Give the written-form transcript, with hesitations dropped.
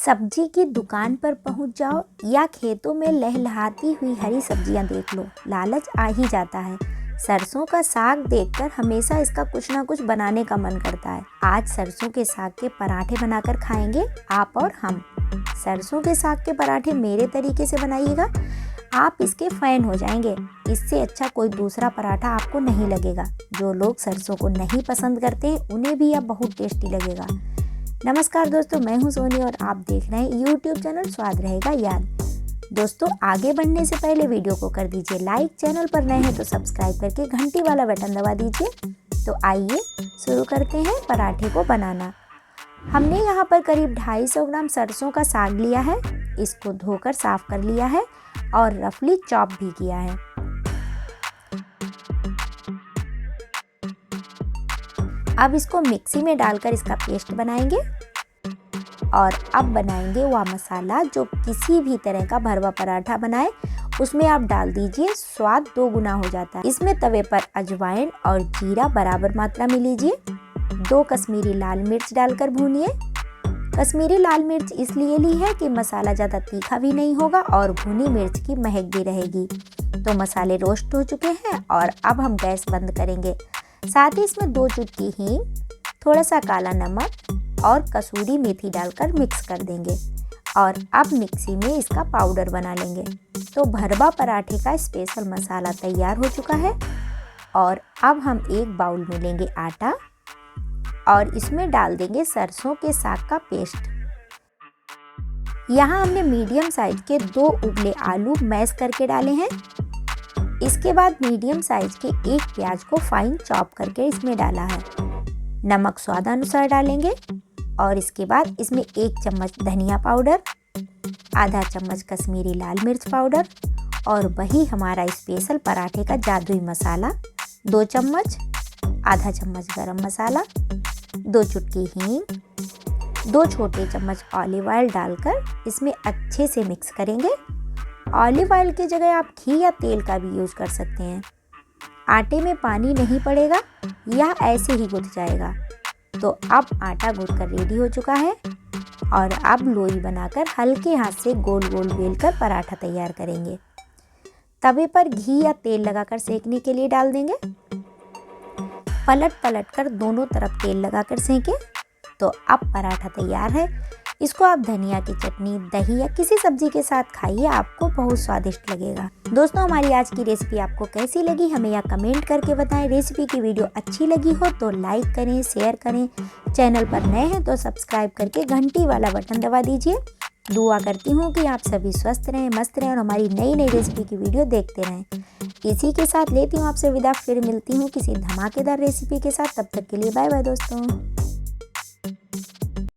सब्जी की दुकान पर पहुंच जाओ या खेतों में लहलहाती हुई हरी सब्जियां देख लो, लालच आ ही जाता है। सरसों का साग देखकर हमेशा इसका कुछ ना कुछ बनाने का मन करता है। आज सरसों के साग के पराठे बनाकर खाएंगे आप और हम। सरसों के साग के पराठे मेरे तरीके से बनाइएगा, आप इसके फैन हो जाएंगे। इससे अच्छा कोई दूसरा पराठा आपको नहीं लगेगा। जो लोग सरसों को नहीं पसंद करते उन्हें भी यह बहुत टेस्टी लगेगा। नमस्कार दोस्तों, मैं हूं सोनी और आप देख रहे हैं YouTube चैनल स्वाद रहेगा याद। दोस्तों, आगे बढ़ने से पहले वीडियो को कर दीजिए लाइक, चैनल पर नए हैं तो सब्सक्राइब करके घंटी वाला बटन दबा दीजिए। तो आइए शुरू करते हैं पराठे को बनाना। हमने यहाँ पर करीब 250 ग्राम सरसों का साग लिया है। इसको धोकर साफ कर लिया है और रफली चॉप भी किया है। अब इसको मिक्सी में डालकर इसका पेस्ट बनाएंगे और अब बनाएंगे वह मसाला जो किसी भी तरह का भरवा पराठा बनाए उसमें आप डाल दीजिए, स्वाद 2 गुना हो जाता है। इसमें तवे पर अजवाइन और जीरा बराबर मात्रा में लीजिए। 2 कश्मीरी लाल मिर्च डालकर भूनिए। कश्मीरी लाल मिर्च इसलिए ली है कि मसाला ज़्यादा तीखा भी नहीं होगा और भुनी मिर्च की महक भी रहेगी। तो मसाले रोस्ट हो चुके हैं और अब हम गैस बंद करेंगे। साथ ही इसमें 2 चुटकी हींग, थोड़ा सा काला नमक और कसूरी मेथी डालकर मिक्स कर देंगे और अब मिक्सी में इसका पाउडर बना लेंगे। तो भरवा पराठे का स्पेशल मसाला तैयार हो चुका है और अब हम एक बाउल में लेंगे आटा और इसमें डाल देंगे सरसों के साग का पेस्ट। यहाँ हमने मीडियम साइज के 2 उबले आलू मैश करके डाले हैं। इसके बाद मीडियम साइज के 1 प्याज को फाइन चॉप करके इसमें डाला है। नमक स्वादानुसार डालेंगे और इसके बाद इसमें 1 चम्मच धनिया पाउडर, आधा चम्मच कश्मीरी लाल मिर्च पाउडर और वही हमारा स्पेशल पराठे का जादुई मसाला 2 चम्मच, आधा चम्मच गरम मसाला, 2 चुटकी हींग, 2 छोटे चम्मच ऑलिव ऑयल डालकर इसमें अच्छे से मिक्स करेंगे। ऑलिव ऑयल की जगह आप घी या तेल का भी यूज़ कर सकते हैं। आटे में पानी नहीं पड़ेगा, यह ऐसे ही गूंथ जाएगा। तो अब आटा गूंथकर रेडी हो चुका है और अब लोई बनाकर हल्के हाथ से गोल गोल बेलकर पराठा तैयार करेंगे। तवे पर घी या तेल लगाकर सेकने के लिए डाल देंगे। पलट पलट कर दोनों तरफ तेल लगाकर सेकें। तो अब पराठा तैयार है। इसको आप धनिया की चटनी, दही या किसी सब्जी के साथ खाइए, आपको बहुत स्वादिष्ट लगेगा। दोस्तों, हमारी आज की रेसिपी आपको कैसी लगी हमें यह कमेंट करके बताएं। रेसिपी की वीडियो अच्छी लगी हो तो लाइक करें, शेयर करें। चैनल पर नए हैं तो सब्सक्राइब करके घंटी वाला बटन दबा दीजिए। दुआ करती हूँ कि आप सभी स्वस्थ रहें, मस्त रहें और हमारी नई नई रेसिपी की वीडियो देखते रहें। इसी के साथ लेती हूँ आपसे विदा, फिर मिलती हूँ किसी धमाकेदार रेसिपी के साथ। तब तक के लिए बाय बाय दोस्तों।